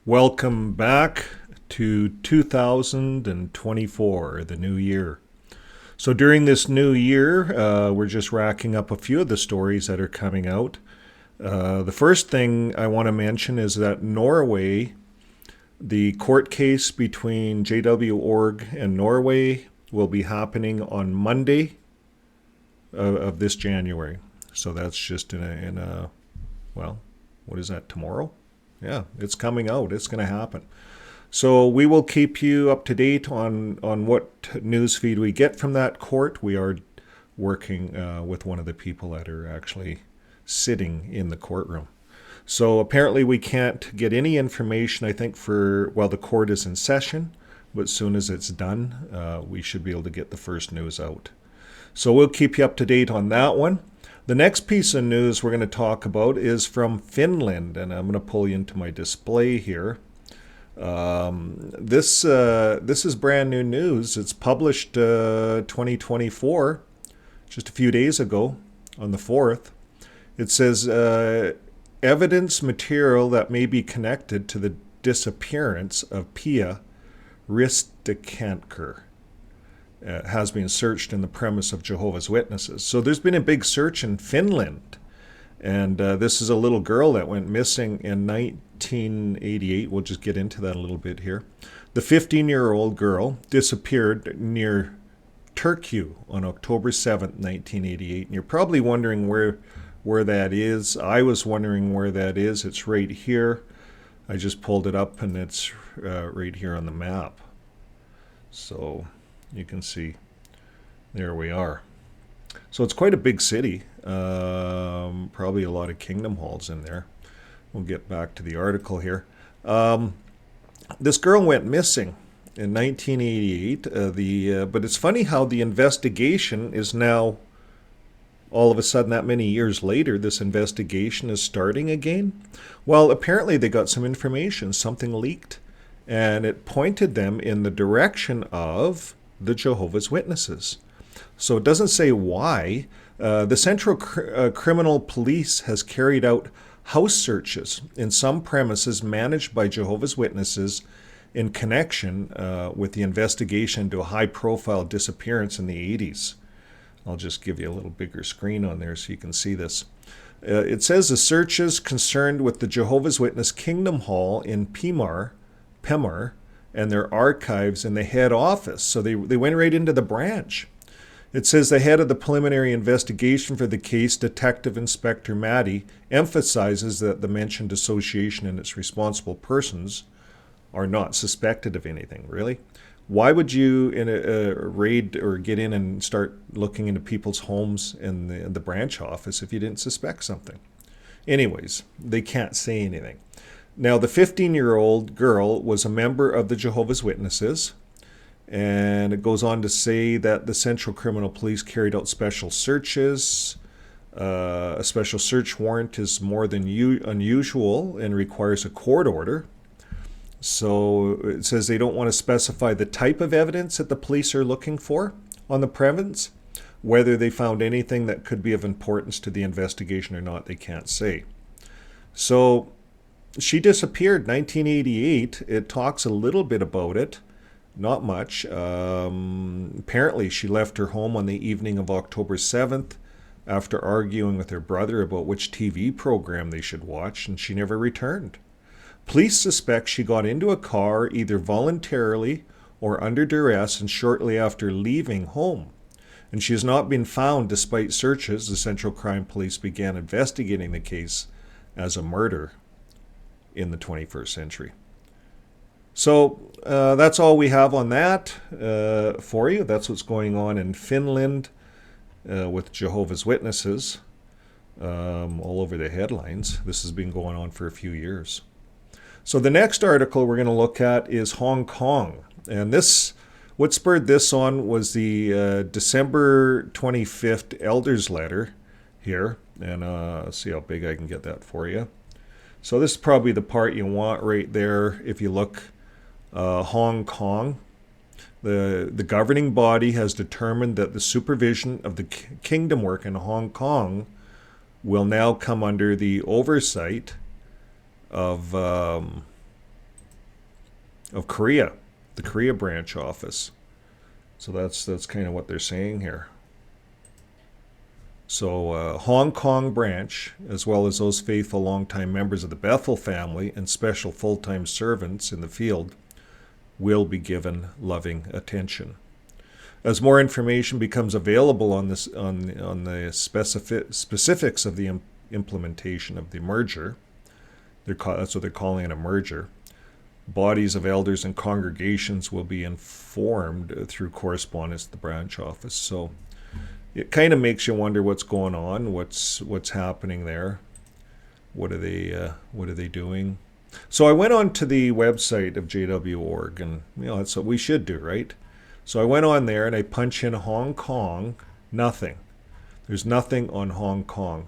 Welcome back to 2024, the new year. So during this new year, we're just racking up a few of the stories that are coming out. The first thing I want to mention is that Norway, the court case between JW.org and Norway will be happening on Monday of this January. So that's just well, what is that, tomorrow? Yeah, it's coming out. It's going to happen. So we will keep you up to date on what news feed we get from that court. We are working with one of the people that are actually sitting in the courtroom. So apparently we can't get any information, I think, while the court is in session. But as soon as it's done, we should be able to get the first news out. So we'll keep you up to date on that one. The next piece of news we're going to talk about is from Finland, and I'm going to pull you into my display here. This is brand new news. It's published 2024, just a few days ago, on the 4th. It says, evidence material that may be connected to the disappearance of Pia restrictive has been searched in the premise of Jehovah's Witnesses. So there's been a big search in Finland. And this is a little girl that went missing in 1988. We'll just get into that a little bit here. The 15-year-old girl disappeared near Turku on October 7th, 1988. And you're probably wondering where that is. I was wondering where that is. It's right here. I just pulled it up, and it's right here on the map. So you can see, there we are. So it's quite a big city. Probably a lot of kingdom halls in there. We'll get back to the article here. This girl went missing in 1988. But it's funny how the investigation is now, all of a sudden, that many years later, this investigation is starting again. Well, apparently they got some information, something leaked, and it pointed them in the direction of the Jehovah's Witnesses. So it doesn't say why. The Central Criminal Police has carried out house searches in some premises managed by Jehovah's Witnesses in connection with the investigation into a high-profile disappearance in the 80s. I'll just give you a little bigger screen on there so you can see this. It says the searches concerned with the Jehovah's Witness Kingdom Hall in Pemar, and their archives in the head office. So they went right into the branch. It says the head of the preliminary investigation for the case, Detective Inspector Maddie, emphasizes that the mentioned association and its responsible persons are not suspected of anything. Really? Why would you in a raid or get in and start looking into people's homes in the branch office if you didn't suspect something? Anyways, they can't say anything. Now, the 15-year-old girl was a member of the Jehovah's Witnesses, and it goes on to say that the Central Criminal Police carried out special searches. A special search warrant is more than unusual and requires a court order. So it says they don't want to specify the type of evidence that the police are looking for on the premise. Whether they found anything that could be of importance to the investigation or not, they can't say. So she disappeared 1988. It talks a little bit about it, not much. Apparently she left her home on the evening of October 7th after arguing with her brother about which TV program they should watch, and she never returned. Police suspect she got into a car either voluntarily or under duress and shortly after leaving home. And she has not been found despite searches. The Central Crime Police began investigating the case as a murder in the 21st century. So that's all we have on that for you. That's what's going on in Finland with Jehovah's Witnesses all over the headlines. This has been going on for a few years. So the next article we're going to look at is Hong Kong. And what spurred this on was the December 25th Elders Letter here. And let's see how big I can get that for you. So this is probably the part you want right there if you look. Hong Kong. The governing body has determined that the supervision of the kingdom work in Hong Kong will now come under the oversight of of Korea, the Korea branch office. So that's kind of what they're saying here. So Hong Kong branch, as well as those faithful longtime members of the Bethel family and special full-time servants in the field, will be given loving attention. As more information becomes available on this on the specifics of the implementation of the merger, that's what they're calling it, a merger. Bodies of elders and congregations will be informed through correspondence to the branch office. So it kind of makes you wonder what's going on, what's happening there. What are they doing? So I went on to the website of JW.org, and that's what we should do, right? So I went on there and I punch in Hong Kong, nothing. There's nothing on Hong Kong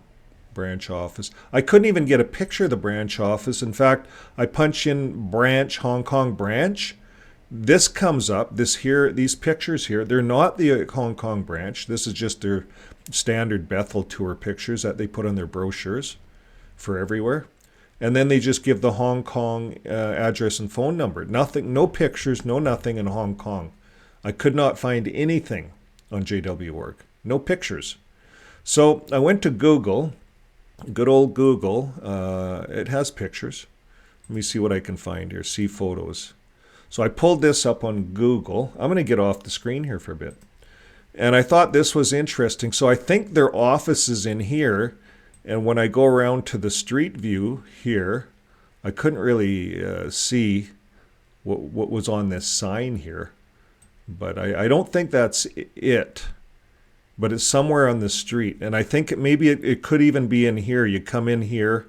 branch office. I couldn't even get a picture of the branch office. In fact, I punch in branch, Hong Kong branch. This comes up, these pictures here, they're not the Hong Kong branch. This is just their standard Bethel tour pictures that they put on their brochures for everywhere. And then they just give the Hong Kong address and phone number. Nothing, no pictures, no nothing in Hong Kong. I could not find anything on JW.org. No pictures. So I went to Google, good old Google. It has pictures. Let me see what I can find here. See photos. So I pulled this up on Google. I'm going to get off the screen here for a bit. And I thought this was interesting. So I think their office is in here. And when I go around to the street view here, I couldn't really see what was on this sign here. But I don't think that's it. But it's somewhere on the street. And I think maybe it could even be in here. You come in here,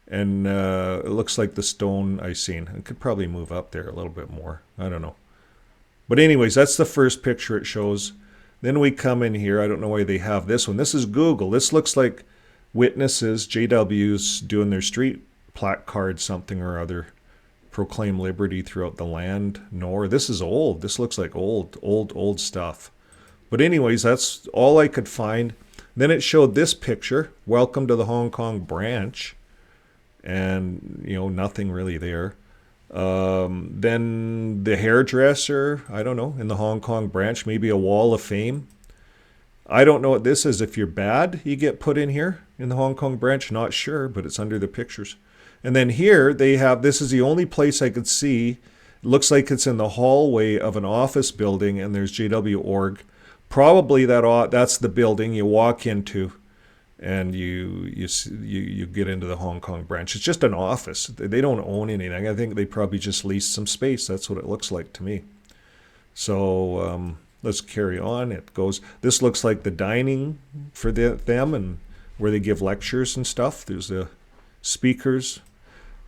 and it looks like the stone I seen. I could probably move up there a little bit more. I don't know. But anyways, that's the first picture it shows. Then we come in here. I don't know why they have this one. This is Google. This looks like witnesses, JWs, doing their street placard something or other. Proclaim liberty throughout the land. Nor this is old. This looks like old stuff. But anyways, that's all I could find. Then it showed this picture. Welcome to the Hong Kong branch. And, nothing really there. Then the hairdresser, I don't know, in the Hong Kong branch, maybe a wall of fame. I don't know what this is. If you're bad, you get put in here in the Hong Kong branch. Not sure, but it's under the pictures. And then here they have, this is the only place I could see. It looks like it's in the hallway of an office building, and there's JW.org. Probably that's the building you walk into, and you get into the Hong Kong branch. It's just an office. They don't own anything. I think they probably just leased some space. That's what it looks like to me. So let's carry on. It goes. This looks like the dining for them, and where they give lectures and stuff. There's the speakers.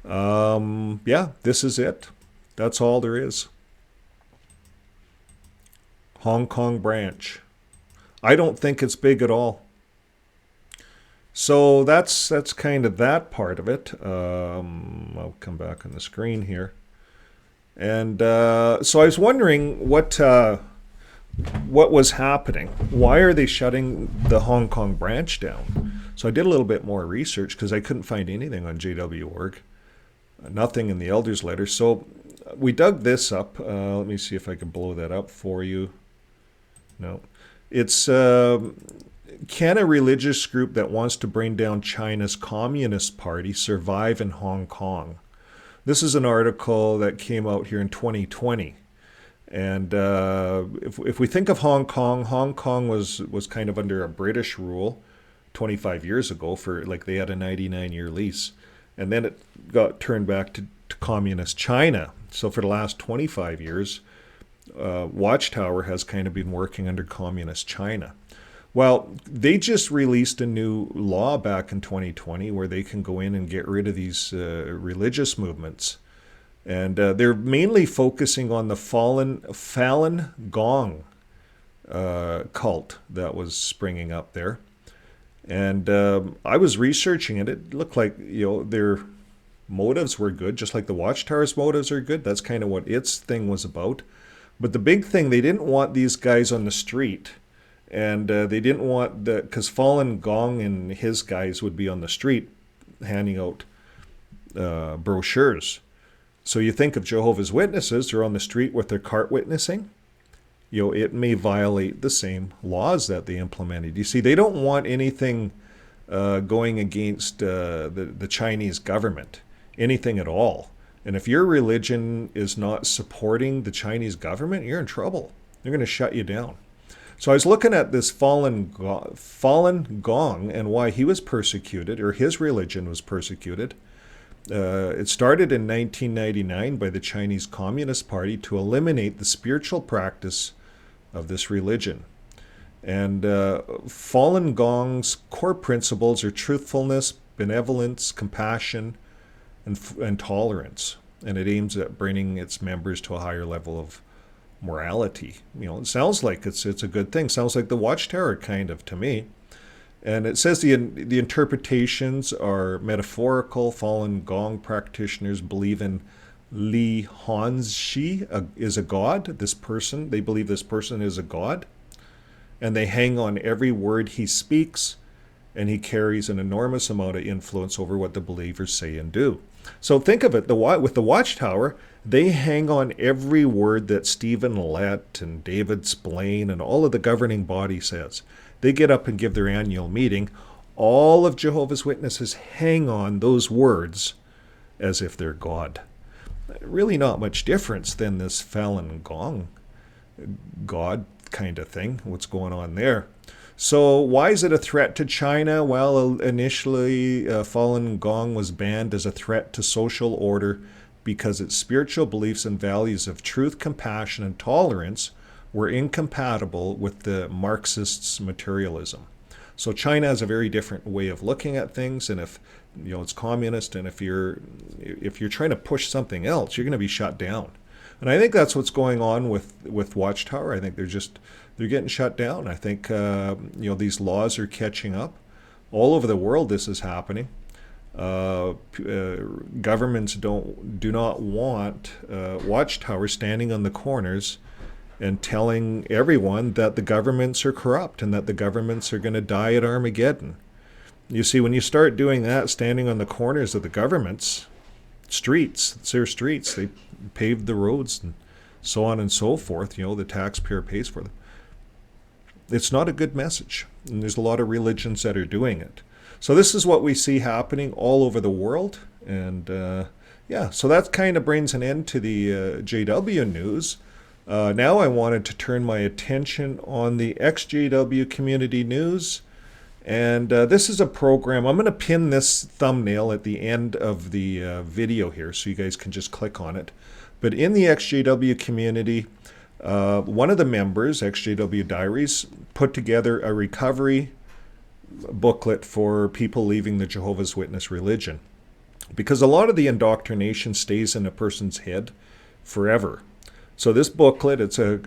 Yeah, this is it. That's all there is. Hong Kong branch. I don't think it's big at all. So that's kind of that part of it. I'll come back on the screen here. And so I was wondering what was happening. Why are they shutting the Hong Kong branch down? So I did a little bit more research because I couldn't find anything on JW.org. Nothing in the elders letter. So we dug this up. Let me see if I can blow that up for you. No. It's can a religious group that wants to bring down China's Communist Party survive in Hong Kong? This is an article that came out here in 2020. And if we think of Hong Kong was kind of under a British rule 25 years ago for, like, they had a 99-year lease. And then it got turned back to communist China. So for the last 25 years, Watchtower has kind of been working under communist China. Well, they just released a new law back in 2020 where they can go in and get rid of these religious movements. And they're mainly focusing on the Falun Gong cult that was springing up there. And I was researching it. It looked like, their motives were good, just like the Watchtower's motives are good. That's kind of what its thing was about. But the big thing, they didn't want these guys on the street. And they didn't want because Falun Gong and his guys would be on the street handing out brochures. So you think of Jehovah's Witnesses, they're on the street with their cart witnessing. It may violate the same laws that they implemented. You see, they don't want anything going against the Chinese government, anything at all. And if your religion is not supporting the Chinese government, you're in trouble. They're going to shut you down. So I was looking at this Falun Gong and why he was persecuted, or his religion was persecuted. It started in 1999 by the Chinese Communist Party to eliminate the spiritual practice of this religion. And Falun Gong's core principles are truthfulness, benevolence, compassion, and tolerance. And it aims at bringing its members to a higher level of morality. It sounds like it's a good thing. Sounds like the Watchtower kind of to me. And it says the interpretations are metaphorical. Falun Gong practitioners believe in Li Hanshi is a god. They believe this person is a god. And they hang on every word he speaks, and he carries an enormous amount of influence over what the believers say and do. So think of it, with the Watchtower, they hang on every word that Stephen Lett and David Splain and all of the governing body says. They get up and give their annual meeting. All of Jehovah's Witnesses hang on those words as if they're God. Really not much difference than this Falun Gong God kind of thing, what's going on there. So why is it a threat to China? Well, initially Falun Gong was banned as a threat to social order because its spiritual beliefs and values of truth, compassion, and tolerance were incompatible with the Marxists' materialism. So China has a very different way of looking at things, and if it's communist, and if you're trying to push something else, you're going to be shut down. And I think that's what's going on with Watchtower. I think they're getting shut down. I think these laws are catching up. All over the world, this is happening. Governments do not want Watchtower standing on the corners and telling everyone that the governments are corrupt and that the governments are going to die at Armageddon. You see, when you start doing that, standing on the corners of the government's streets, it's their streets, they paved the roads and so on and so forth, the taxpayer pays for them. It's not a good message, and there's a lot of religions that are doing it. So this is what we see happening all over the world, and so that kind of brings an end to the JW news. Now I wanted to turn my attention on the XJW community news, and this is a program. I'm going to pin this thumbnail at the end of the video here so you guys can just click on it. But in the XJW community, one of the members, XJW Diaries, put together a recovery booklet for people leaving the Jehovah's Witness religion, because a lot of the indoctrination stays in a person's head forever. So this booklet, it's a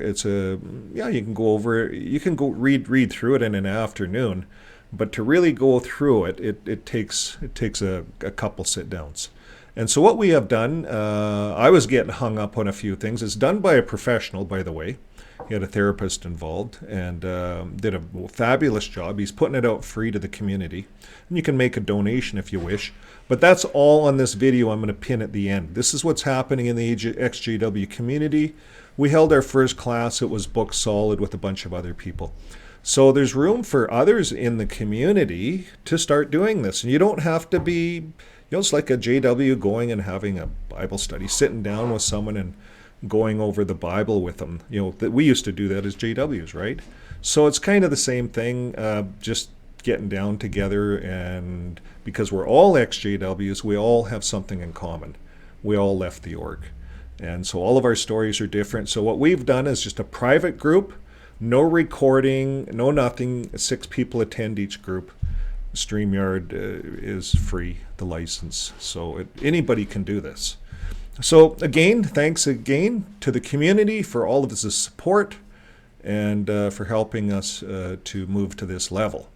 you can go over it, you can go read through it in an afternoon, but to really go through it, it takes a couple sit downs. And so what we have done, I was getting hung up on a few things. It's done by a professional, by the way. He had a therapist involved and did a fabulous job. He's putting it out free to the community. And you can make a donation if you wish. But that's all on this video I'm going to pin at the end. This is what's happening in the XJW community. We held our first class. It was booked solid with a bunch of other people. So there's room for others in the community to start doing this. And you don't have to be, it's like a JW going and having a Bible study, sitting down with someone and going over the Bible with them. That we used to do that as JWs, right? So it's kind of the same thing, just getting down together, and because we're all ex-JWs, we all have something in common. We all left the org. And so all of our stories are different. So what we've done is just a private group, no recording, no nothing. 6 people attend each group. StreamYard is free, the license. So anybody can do this. So again, thanks again to the community for all of this support and for helping us to move to this level.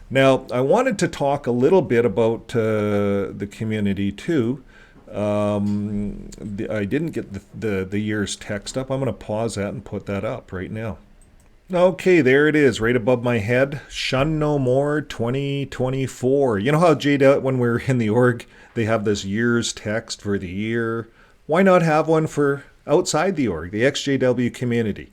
Now, I wanted to talk a little bit about the community too. I didn't get the year's text up. I'm going to pause that and put that up right now. Okay, there it is, right above my head. Shun No More 2024. You know how when we were in the org, they have this year's text for the year. Why not have one for outside the org, the XJW community?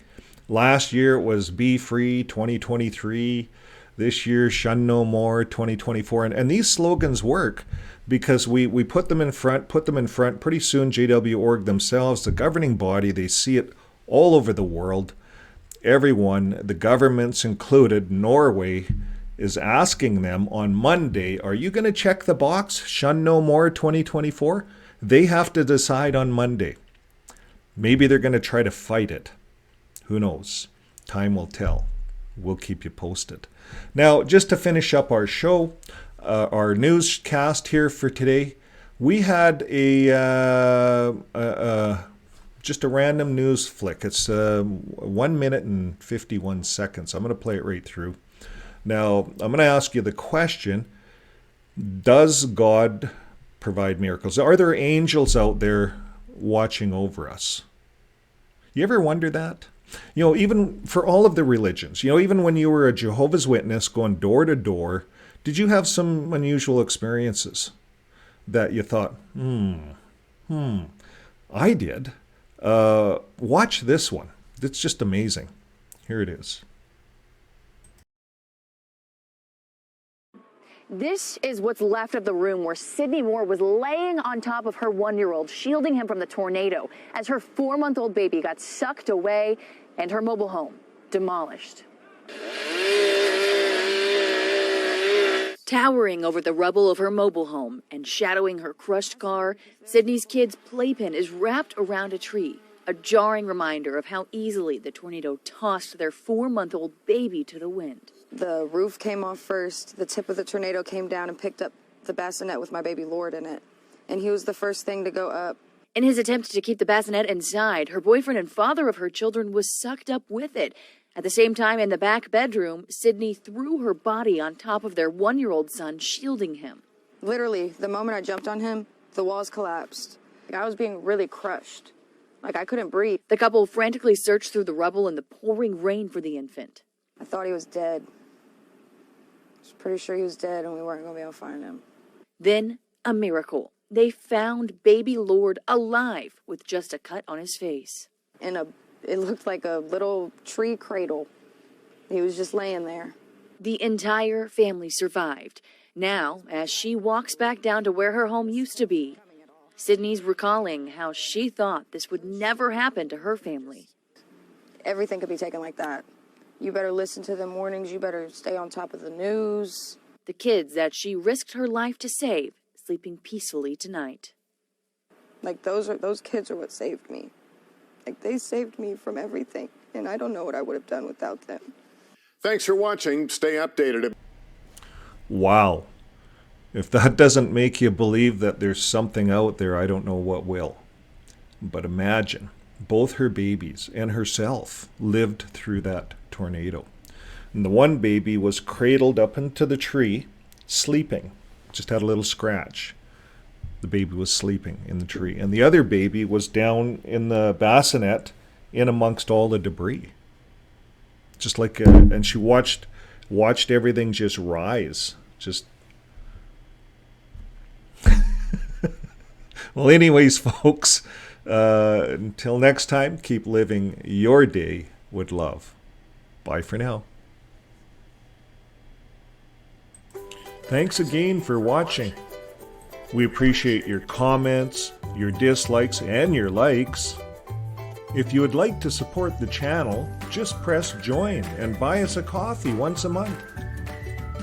Last year it was Be Free 2023. This year, Shun No More 2024. And these slogans work because we put them in front. Pretty soon, JW Org themselves, the governing body, they see it all over the world. Everyone, the governments included, Norway, is asking them on Monday, are you going to check the box, Shun No More 2024? They have to decide on Monday. Maybe they're going to try to fight it. Who knows? Time will tell. We'll keep you posted. Now, just to finish up our show, our newscast here for today, we had just a random news flick. It's 1 minute and 51 seconds. I'm going to play it right through. Now, I'm going to ask you the question, does God provide miracles? Are there angels out there watching over us? You ever wonder that? You know, even for all of the religions, you know, even when you were a Jehovah's Witness going door to door, did you have some unusual experiences that you thought, I did. Watch this one. It's just amazing. Here it is. This is what's left of the room where Sydney Moore was laying on top of her 1-year-old, shielding him from the tornado as her 4-month-old baby got sucked away and her mobile home demolished. Towering over the rubble of her mobile home and shadowing her crushed car, Sydney's kid's playpen is wrapped around a tree, a jarring reminder of how easily the tornado tossed their 4-month-old baby to the wind. The roof came off first. The tip of the tornado came down and picked up the bassinet with my baby Lord in it. And he was the first thing to go up. In his attempt to keep the bassinet inside, her boyfriend and father of her children was sucked up with it. At the same time, in the back bedroom, Sydney threw her body on top of their 1-year-old son, shielding him. Literally, the moment I jumped on him, the walls collapsed. I was being really crushed. Like, I couldn't breathe. The couple frantically searched through the rubble in the pouring rain for the infant. I thought he was dead. I was pretty sure he was dead and we weren't going to be able to find him. Then, a miracle. They found baby Lord alive with just a cut on his face. It looked like a little tree cradle. He was just laying there. The entire family survived. Now, as she walks back down to where her home used to be, Sydney's recalling how she thought this would never happen to her family. Everything could be taken like that. You better listen to the warnings. You better stay on top of the news. The kids that she risked her life to save, sleeping peacefully tonight. Like, those kids are what saved me. Like, they saved me from everything, and I don't know what I would have done without them. Thanks for watching. Stay updated. Wow. If that doesn't make you believe that there's something out there, I don't know what will. But imagine, both her babies and herself lived through that tornado. And the one baby was cradled up into the tree, sleeping. Just had a little scratch. The baby was sleeping in the tree. And the other baby was down in the bassinet in amongst all the debris. Just like, and she watched everything just rise. Just. Well, anyways, folks, until next time, keep living your day with love. Bye for now. Thanks again for watching. We appreciate your comments, your dislikes, and your likes. If you would like to support the channel, just press join and buy us a coffee once a month.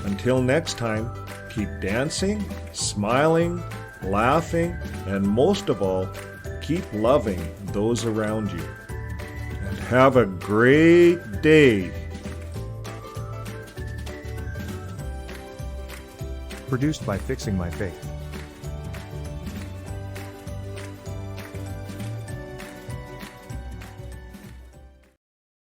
Until next time, keep dancing, smiling, laughing, and most of all, keep loving those around you. And have a great day. Produced by Fixing My Faith.